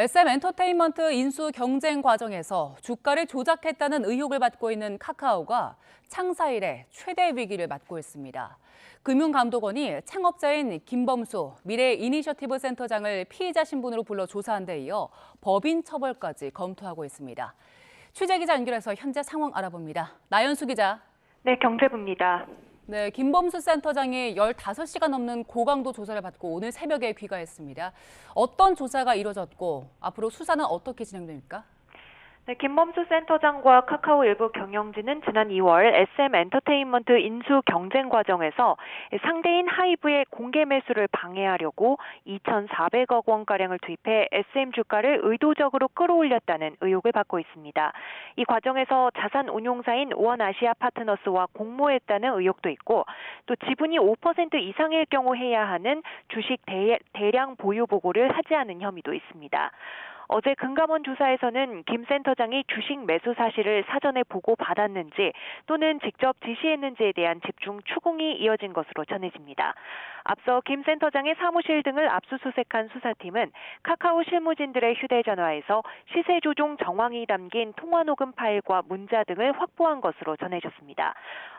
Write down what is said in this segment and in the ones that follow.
SM 엔터테인먼트 인수 경쟁 과정에서 주가를 조작했다는 의혹을 받고 있는 카카오가 창사 이래 최대 위기를 맞고 있습니다. 금융감독원이 창업자인 김범수 미래 이니셔티브 센터장을 피의자 신분으로 불러 조사한 데 이어 법인 처벌까지 검토하고 있습니다. 취재기자 연결해서 현재 상황 알아봅니다. 나연수 기자. 네, 경제부입니다. 네, 김범수 센터장이 15시간 넘는 고강도 조사를 받고 오늘 새벽에 귀가했습니다. 어떤 조사가 이뤄졌고 앞으로 수사는 어떻게 진행됩니까? 네, 김범수 센터장과 카카오 일부 경영진은 지난 2월 SM 엔터테인먼트 인수 경쟁 과정에서 상대인 하이브의 공개 매수를 방해하려고 2,400억 원가량을 투입해 SM 주가를 의도적으로 끌어올렸다는 의혹을 받고 있습니다. 이 과정에서 자산 운용사인 원아시아 파트너스와 공모했다는 의혹도 있고 또 지분이 5% 이상일 경우 해야 하는 주식 대량 보유 보고를 하지 않은 혐의도 있습니다. 어제 금감원 조사에서는 김 센터장이 주식 매수 사실을 사전에 보고받았는지 또는 직접 지시했는지에 대한 집중 추궁이 이어진 것으로 전해집니다. 앞서 김 센터장의 사무실 등을 압수수색한 수사팀은 카카오 실무진들의 휴대전화에서 시세 조종 정황이 담긴 통화녹음 파일과 문자 등을 확보한 것으로 전해졌습니다.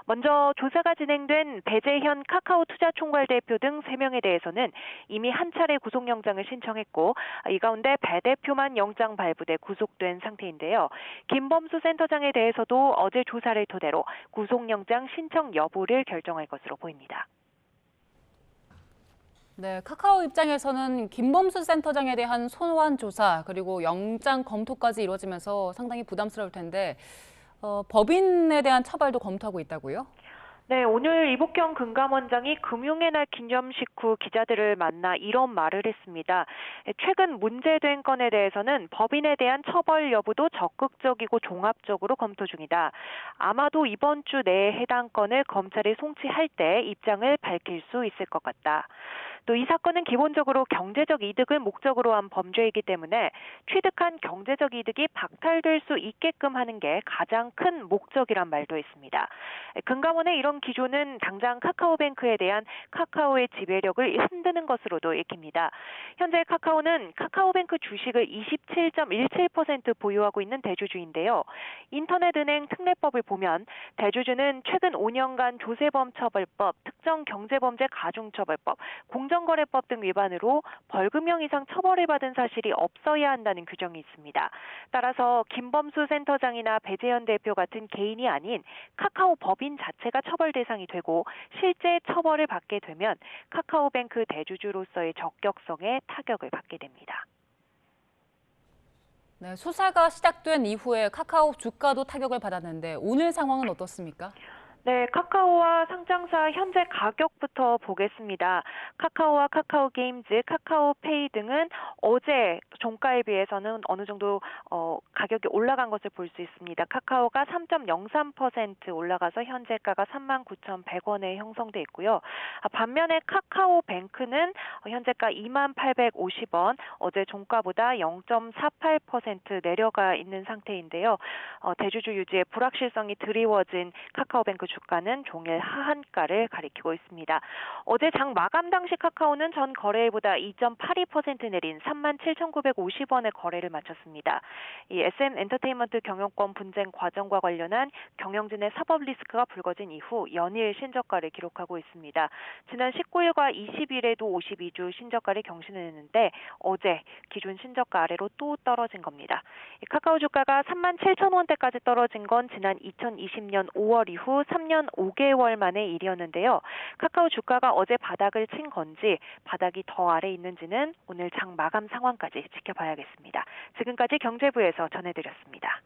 먼저 조사가 진행된 배재현 카카오 투자총괄 대표 등 3명에 대해서는 이미 한 차례 구속영장을 신청했고 이 가운데 배 대표만 영장 발부돼 구속된 상태인데요. 김범수 센터장에 대해서도 어제 조사를 토대로 구속영장 신청 여부를 결정할 것으로 보입니다. 네, 카카오 입장에서는 김범수 센터장에 대한 소환 조사 그리고 영장 검토까지 이루어지면서 상당히 부담스러울 텐데 법인에 대한 처벌도 검토하고 있다고요? 네, 오늘 이복경 금감원장이 금융의 날 기념식 후 기자들을 만나 이런 말을 했습니다. 최근 문제된 건에 대해서는 법인에 대한 처벌 여부도 적극적이고 종합적으로 검토 중이다. 아마도 이번 주 내에 해당 건을 검찰에 송치할 때 입장을 밝힐 수 있을 것 같다. 또 이 사건은 기본적으로 경제적 이득을 목적으로 한 범죄이기 때문에 취득한 경제적 이득이 박탈될 수 있게끔 하는 게 가장 큰 목적이란 말도 있습니다. 금감원의 이런 기조는 당장 카카오뱅크에 대한 카카오의 지배력을 흔드는 것으로도 읽힙니다. 현재 카카오는 카카오뱅크 주식을 27.17% 보유하고 있는 대주주인데요. 인터넷은행 특례법을 보면 대주주는 최근 5년간 조세범처벌법, 특정경제범죄 가중처벌법, 공정거래법 등 위반으로 벌금형 이상 처벌을 받은 사실이 없어야 한다는 규정이 있습니다. 따라서 김범수 센터장이나 배재현 대표 같은 개인이 아닌 카카오 법인 자체가 처벌 대상이 되고 실제 처벌을 받게 되면 카카오뱅크 대주주로서의 적격성에 타격을 받게 됩니다. 네, 수사가 시작된 이후에 카카오 주가도 타격을 받았는데 오늘 상황은 어떻습니까? 네, 카카오와 상장사 현재 가격부터 보겠습니다. 카카오와 카카오게임즈, 카카오페이 등은 어제 종가에 비해서는 어느 정도 가격이 올라간 것을 볼 수 있습니다. 카카오가 3.03% 올라가서 현재가가 39,100원에 형성돼 있고요. 반면에 카카오뱅크는 현재가 28,850원, 어제 종가보다 0.48% 내려가 있는 상태인데요. 대주주 유지에 불확실성이 드리워진 카카오뱅크 주가는 종일 하한가를 가리키고 있습니다. 어제 장 마감 당시 카카오는 전 거래일보다 2.82% 내린 37,950원에 거래를 마쳤습니다. 이 SM 엔터테인먼트 경영권 분쟁 과정과 관련한 경영진의 사법 리스크가 불거진 이후 연일 신저가를 기록하고 있습니다. 지난 19일과 20일에도 52주 신저가를 경신했는데 어제 기존 신저가 아래로 또 떨어진 겁니다. 카카오 주가가 37,000원대까지 떨어진 건 지난 2020년 5월 이후 3년 5개월 만의 일이었는데요. 카카오 주가가 어제 바닥을 친 건지 바닥이 더 아래 있는지는 오늘 장 마감 상황까지 지켜봐야겠습니다. 지금까지 경제부에서 전해드렸습니다.